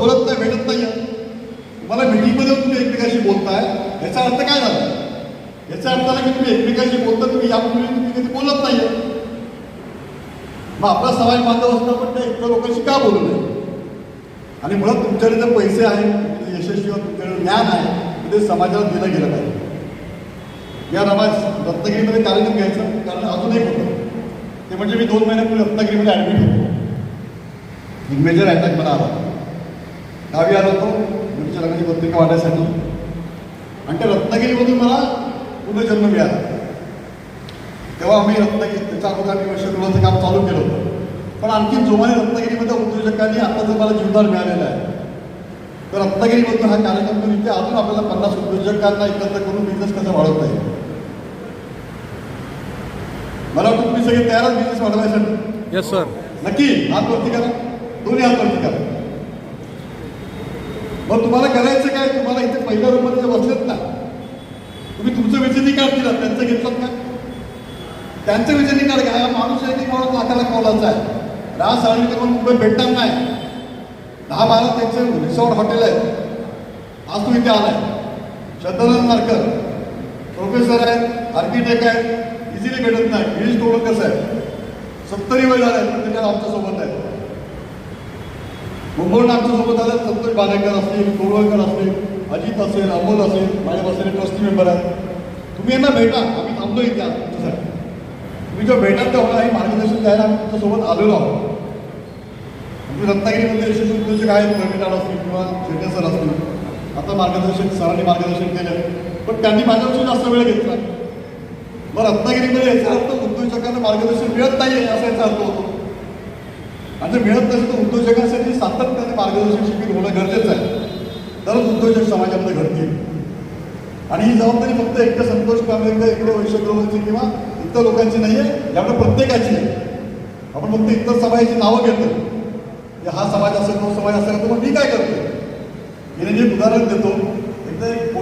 बोलत नाही, भेटत नाही. तुम्हाला मीटिंगमध्ये तुम्ही एकमेकाशी बोलताय, याचा अर्थ काय झाला? याचा अर्थ आला की तुम्ही एकमेकाशी बोलता, तुम्ही यापूर्वी तुम्ही कधी बोलत नाहीये. मग आपला समाज बांधव असता पण त्या इतर लोकांशी का बोलू नये? आणि मुळात तुमच्याकडे जर पैसे आहेत, तुमचे यशस्वी तुमच्याकडे ज्ञान आहे, ते समाजाला दिलं गेलं पाहिजे. या रत्नागिरीमध्ये कार्यक्रम घ्यायचं कारण अजून एक होतं ते म्हणजे मी 2 महिन्यापूर्वी रत्नागिरीमध्ये ॲडमिट होतो. एक मेजर अटॅक मला आला. गावी आलो होतो मुलीच्या लग्नाची पत्रिका वाटायसाठी आणि त्या रत्नागिरीमधून मला पुनर्जन्म मिळाला. तेव्हा आम्ही रत्नागिरी त्याच्या अगोदर आम्ही वर्षगृहाचं काम चालू केलं होतं. पण आणखी जोमाने रत्नागिरीमध्ये उद्योजकांनी आता जर मला जीवदान मिळालेलं आहे तर रत्नागिरीमधून हा कार्यक्रम करून इथे अजून आपल्याला 50 उद्योजकांना एकत्र करून बिझनेस कसं वाढवता येईल. मला वाटतं तुम्ही सगळे तयारच बिझनेस वाढवायसाठी. Yes sir. नक्की हात वरती करा, दोन्ही हात वरती करा. मग तुम्हाला करायचं काय? तुम्हाला इथे पहिल्या रूममध्ये जे बसलेत ना, तुम्ही तुमचं विजयनी कार्ड दिलं, त्यांचं घेतलं का? त्यांचं विजयनी कार्ड घ्या. माणूस आहे की माणूस लाखाला कौलाचा आहे. राज साळवीकर मुंबईत भेटणार नाही. 10-12 त्यांचे रिसॉर्ट हॉटेल आहेत. आज तू इथे आलाय. शतरंज मार्कर प्रोफेसर आहेत, आर्किटेक्ट आहेत, इझिली भेटत नाही. गिरीश टोळक कसं आहे, 70 वय झाले पण त्याच्यात आमच्यासोबत आहेत. मुंबईहून आमच्यासोबत आले संतोष बालेकर असतील, टोळवळकर असतील, अजित असेल, अमोल असेल, माझ्या बसलेले ट्रस्टी मेंबर आहेत. तुम्ही यांना भेटा. आम्ही थांबलो इथे आज तुमच्यासाठी. तुम्ही जेव्हा भेटाल तेव्हा आम्ही मार्गदर्शन द्यायला तुमच्यासोबत आलेलो आहोत. तुम्ही रत्नागिरीमध्ये यशस्वी उद्योजक आहेत, प्रवीण असतील किंवा शेटे सर असतील. आता मार्गदर्शन सरांनी मार्गदर्शन केलं पण त्यांनी माझ्यापेक्षा जास्त वेळ घेतला. मग रत्नागिरीमध्ये याचा अर्थ उद्योजकांना मार्गदर्शन मिळत नाही असा याचा अर्थ होतो. आणि जर मिळत नसेल तर उद्योजकांसाठी सातत्याने मार्गदर्शन शिबिर होणं गरजेचं आहे. तरच उद्योजक समाजामध्ये घडतील. आणि ही जबाबदारी फक्त एकट्या संतोष कांबळेकर, इकडे वैश्वगृहाची किंवा इतर लोकांची नाही आहे, यामुळे प्रत्येकाची आहे. आपण फक्त इतर समाजाची नावं घेतो की हा समाज असेल, तो समाज असेल, तर मग मी काय करतो? मी एक उदाहरण देतो. एकदा एक